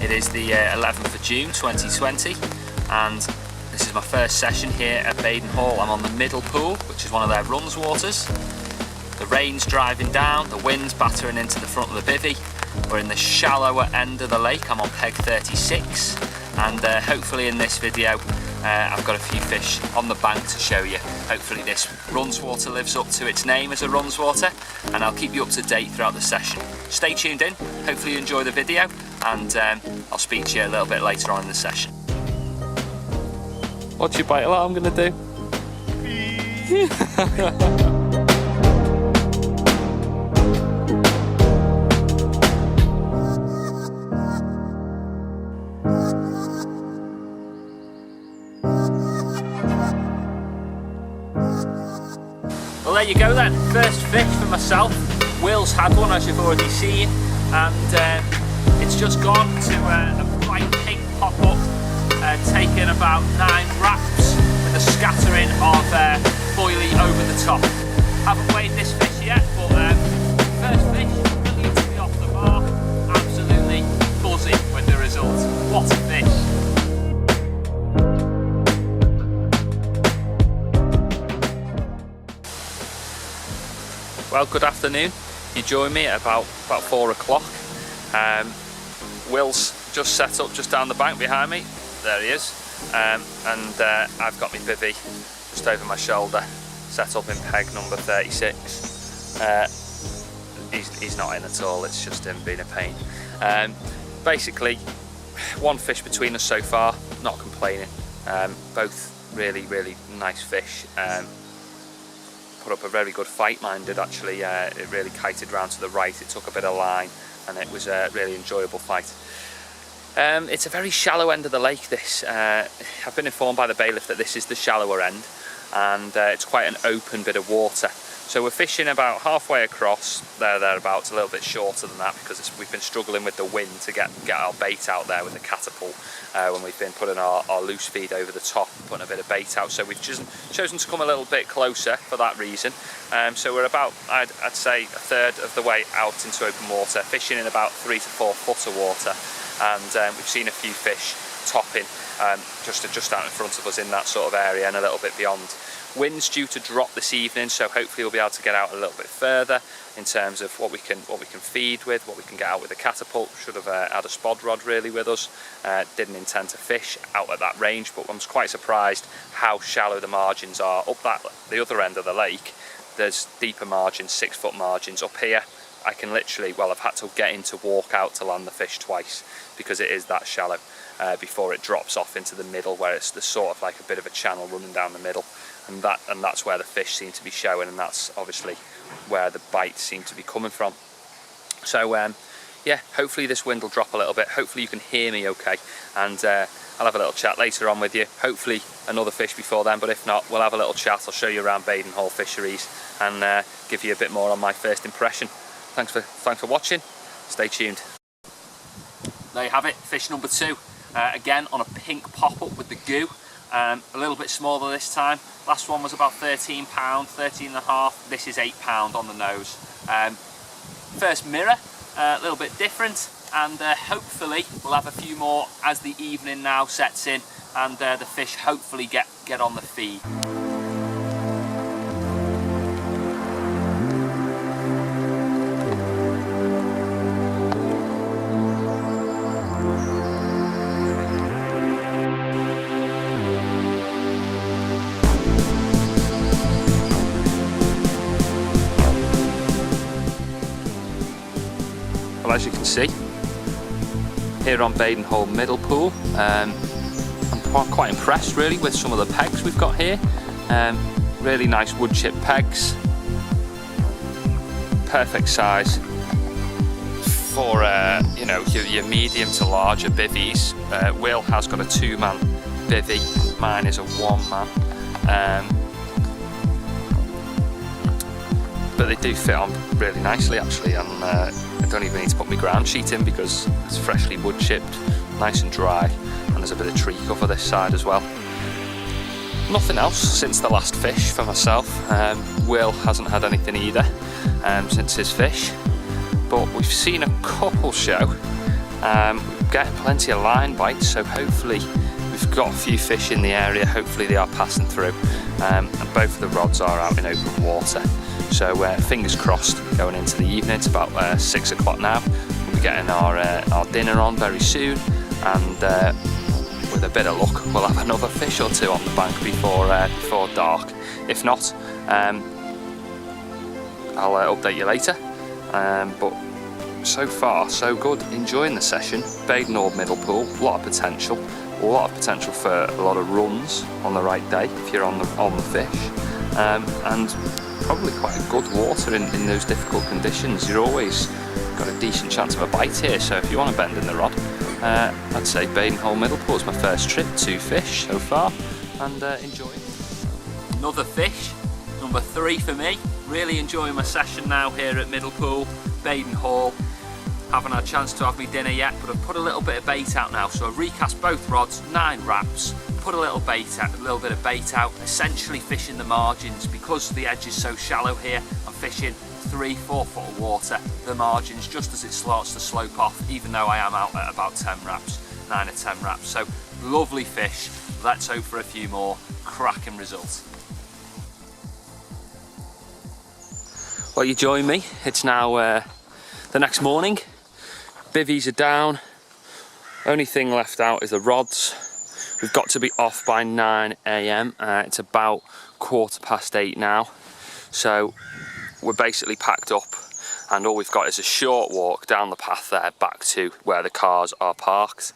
It is the 11th of June 2020 and this is my first session here at Baden Hall. I'm on the middle pool, which is one of their runs waters. The rain's driving down, the wind's battering into the front of the bivvy. We're in the shallower end of the lake. I'm on peg 36 and hopefully in this video I've got a few fish on the bank to show you. Hopefully this Runswater lives up to its name as a Runswater and I'll keep you up to date throughout the session. Stay tuned in, hopefully you enjoy the video and I'll speak to you a little bit later on in the session. What's your bite alarm going to do? Well, there you go then, first fish for myself. Will's had one as you've already seen and it's just gone to a bright pink pop-up, taken about 9 wraps with a scattering of boilie over the top. Haven't weighed this fish yet, but first fish, brilliantly off the mark, absolutely buzzing with the result. What a fish! Well, good afternoon. You join me at about 4 o'clock. Will's just set up just down the bank behind me. There he is. And I've got my bivvy just over my shoulder, set up in peg number 36. He's not in at all, it's just him being a pain. Basically, one fish between us so far, not complaining. Both really nice fish. Put up a very good fight, mine did actually. It really kited round to the right, it took a bit of line and it was a really enjoyable fight. It's a very shallow end of the lake this. I've been informed by the bailiff that this is the shallower end and it's quite an open bit of water. So we're fishing about halfway across, thereabouts, a little bit shorter than that because we've been struggling with the wind to get our bait out there with the catapult when we've been putting our loose feed over the top, putting a bit of bait out. So we've just chosen to come a little bit closer for that reason. So we're about, I'd say, a third of the way out into open water, fishing in about 3 to 4 foot of water. And we've seen a few fish topping just out in front of us in that sort of area and a little bit beyond. Wind's due to drop this evening, so hopefully we'll be able to get out a little bit further in terms of what we can feed with, what we can get out with the catapult. Should have had a spod rod really with us. Didn't intend to fish out at that range, but I was quite surprised how shallow the margins are. Up the other end of the lake, there's deeper margins, 6 foot margins. Up here, I can literally, well, I've had to get in to walk out to land the fish twice because it is that shallow before it drops off into the middle where it's sort of like a bit of a channel running down the middle. And that's where the fish seem to be showing, and that's obviously where the bites seem to be coming from. So yeah, hopefully this wind will drop a little bit. Hopefully you can hear me okay, and I'll have a little chat later on with you. Hopefully another fish before then, but if not, we'll have a little chat. I'll show you around Baden Hall Fisheries and give you a bit more on my first impression. Thanks for watching. Stay tuned. There you have it, fish number 2. Again on a pink pop-up with the goo. A little bit smaller this time. Last one was about 13 pound, 13 and a half. This is 8 pound on the nose. First mirror, a little bit different, and hopefully we'll have a few more as the evening now sets in and the fish hopefully get on the feed. Well, as you can see, here on Baden Hall Middle Pool, I'm quite impressed really with some of the pegs we've got here. Really nice wood chip pegs, perfect size for you know, your medium to larger bivvies. Will has got a 2-man bivvy, mine is a 1-man. But they do fit on really nicely actually, and I don't even need to put my ground sheet in because it's freshly wood chipped, nice and dry, and there's a bit of tree cover this side as well. Nothing else since the last fish for myself. Will hasn't had anything either since his fish, but we've seen a couple show. getting plenty of line bites, so hopefully we've got a few fish in the area. Hopefully they are passing through, and both of the rods are out in open water. So fingers crossed going into the evening. It's about 6 o'clock now. We'll be getting our dinner on very soon, and with a bit of luck we'll have another fish or two on the bank before dark. If not, I'll update you later. But so far so good, enjoying the session. Baden Hall middle pool, a lot of potential for a lot of runs on the right day if you're on the fish, and probably quite a good water in those difficult conditions. You're always got a decent chance of a bite here, so if you want to bend in the rod, I'd say Baden Hall middle pool is my first trip. 2 fish so far, and enjoying. Another fish, number 3 for me. Really enjoying my session now here at Middle Pool, Baden Hall. Haven't had a chance to have my dinner yet, but I've put a little bit of bait out now. So I recast both rods, 9 wraps, put a little bit of bait out, essentially fishing the margins. Because the edge is so shallow here, I'm fishing 3-4 foot of water, the margins, just as it starts to slope off, even though I am out at about 10 wraps, 9 or 10 wraps. So lovely fish. Let's hope for a few more. Cracking results. Well, you join me. It's now the next morning. Bivvies are down. Only thing left out is the rods. We've got to be off by 9 AM. It's about 8:15 now. So we're basically packed up, and all we've got is a short walk down the path there back to where the cars are parked.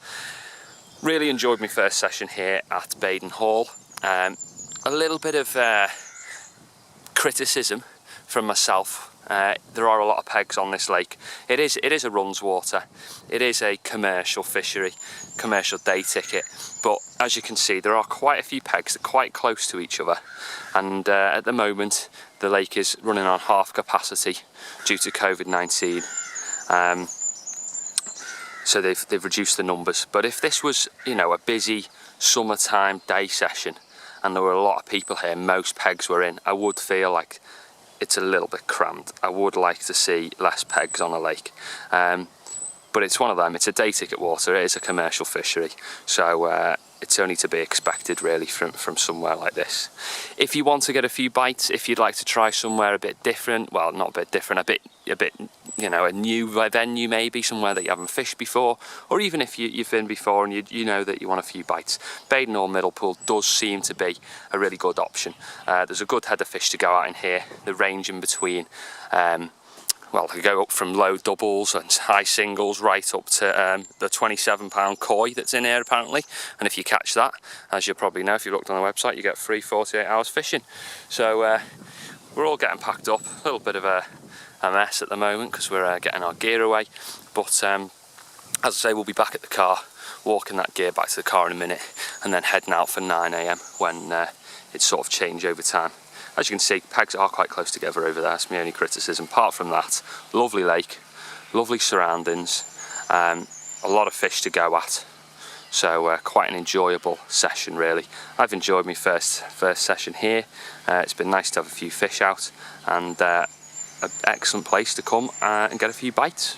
Really enjoyed my first session here at Baden Hall. A little bit of criticism from myself. There are a lot of pegs on this lake. It is a runs water. It is a commercial fishery, commercial day ticket. But as you can see, there are quite a few pegs that are quite close to each other. And at the moment, the lake is running on half capacity due to COVID-19. So they've reduced the numbers. But if this was, a busy summertime day session, and there were a lot of people here, most pegs were in, I would feel like it's a little bit cramped. I would like to see less pegs on a lake, but it's one of them. It's a day ticket water. It is a commercial fishery, so it's only to be expected really from somewhere like this. If you want to get a few bites, if you'd like to try somewhere a bit different, well, not a bit different, a bit a new venue maybe, somewhere that you haven't fished before, or even if you've been before and you know that you want a few bites, Baden Hall Middle Pool does seem to be a really good option. There's a good head of fish to go out in here. The range in between, well, they go up from low doubles and high singles right up to the 27-pound koi that's in here apparently. And if you catch that, as you probably know if you looked on the website, you get free 48 hours fishing. So we're all getting packed up, a little bit of a mess at the moment because we're getting our gear away. But as I say, we'll be back at the car, walking that gear back to the car in a minute, and then heading out for 9 AM when it's sort of changed over time. As you can see, pegs are quite close together over there. That's my only criticism. Apart from that, lovely lake, lovely surroundings, a lot of fish to go at. So quite an enjoyable session really. I've enjoyed my first session here. It's been nice to have a few fish out, and an excellent place to come and get a few bites.